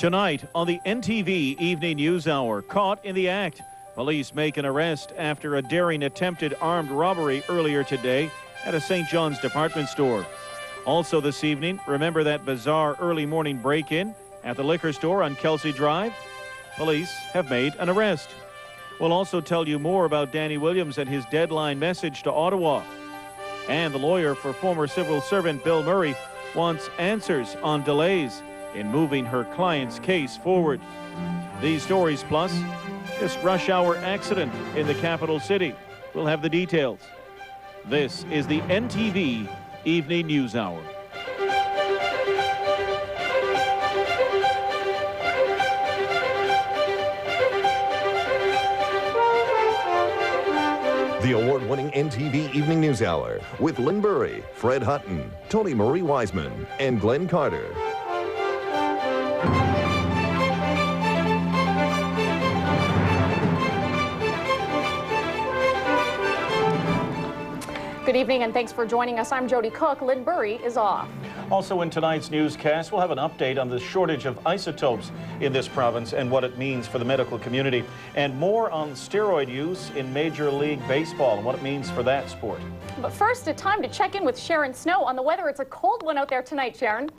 Tonight on the NTV Evening News Hour, caught in the act. Police make an arrest after a daring attempted armed robbery earlier today at a St. John's department store. Also this evening, remember that bizarre early morning break-in at the liquor store on Kelsey Drive? Police have made an arrest. We'll also tell you more about Danny Williams and his deadline message to Ottawa. And the lawyer for former civil servant Bill Murray wants answers on delays in moving her client's case forward. These stories plus this rush hour accident in the capital city. We'll have the details. This is the NTV Evening News Hour. The award-winning NTV Evening News Hour with Lynn Burry, Fred Hutton, Tony Marie Wiseman, and Glenn Carter. Good evening and thanks for joining us. I'm Jody Cook. Lynn Burry is off. Also in tonight's newscast, we'll have an update on the shortage of isotopes in this province and what it means for the medical community, and more on steroid use in Major League Baseball and what it means for that sport. But first, it's time to check in with Sharon Snow on the weather. It's a cold one out there tonight, Sharon.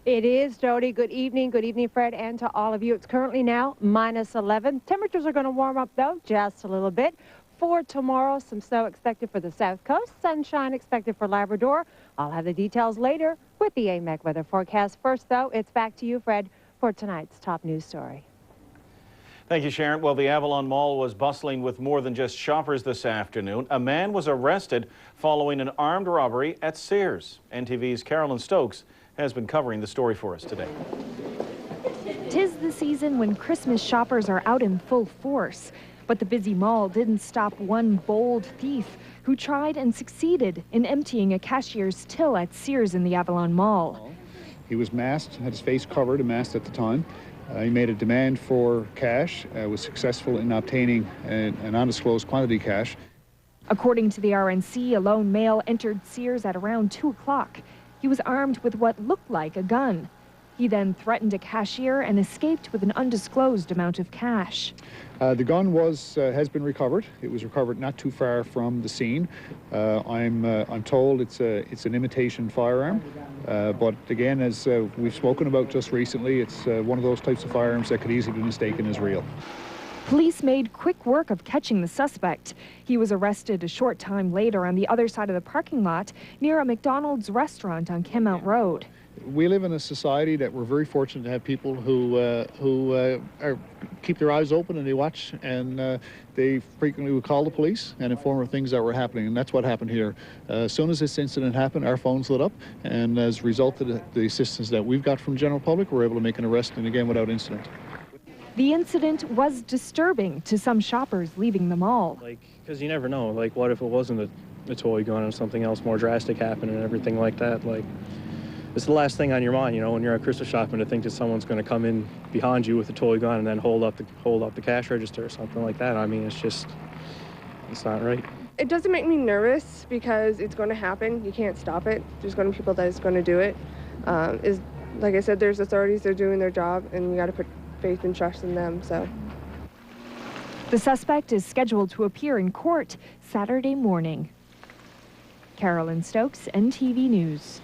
It is, Jody. Good evening, Fred, and to all of you. It's currently now -11. Temperatures are going to warm up, though, just a little bit. For tomorrow, some snow expected for the south coast, sunshine expected for Labrador. I'll have the details later with the AMEC weather forecast. First, though, it's back to you, Fred, for tonight's top news story. Thank you, Sharon. Well, the Avalon Mall was bustling with more than just shoppers this afternoon. A man was arrested following an armed robbery at Sears. NTV's Carolyn Stokes has been covering the story for us today. 'Tis the season when Christmas shoppers are out in full force. But the busy mall didn't stop one bold thief who tried and succeeded in emptying a cashier's till at Sears in the Avalon Mall. He was masked, had his face covered and masked at the time. He made a demand for cash, was successful in obtaining an undisclosed quantity of cash. According to the RNC, a lone male entered Sears at around 2 o'clock. He was armed with what looked like a gun. He then threatened a cashier and escaped with an undisclosed amount of cash. The gun has been recovered. It was recovered not too far from the scene. I'm told it's an imitation firearm, but again, as we've spoken about just recently, it's one of those types of firearms that could easily be mistaken as real. Police made quick work of catching the suspect. He was arrested a short time later on the other side of the parking lot near a McDonald's restaurant on Kenmount Road. We live in a society that we're very fortunate to have people who keep their eyes open and they watch, and they frequently would call the police and inform of things that were happening, and that's what happened here. As soon as this incident happened, our phones lit up, and as a result of the assistance that we've got from the general public, we're able to make an arrest, and again, without incident. The incident was disturbing to some shoppers leaving the mall. Because you never know, what if it wasn't a toy gun and something else more drastic happened and everything like that, it's the last thing on your mind, when you're at Christmas shopping, to think that someone's going to come in behind you with a toy gun and then hold up the cash register or something like that. I mean, it's not right. It doesn't make me nervous because it's going to happen. You can't stop it. There's going to be people that's going to do it. Like I said, there's authorities, they're doing their job, and we got to put faith and trust in them. So. The suspect is scheduled to appear in court Saturday morning. Carolyn Stokes, NTV News.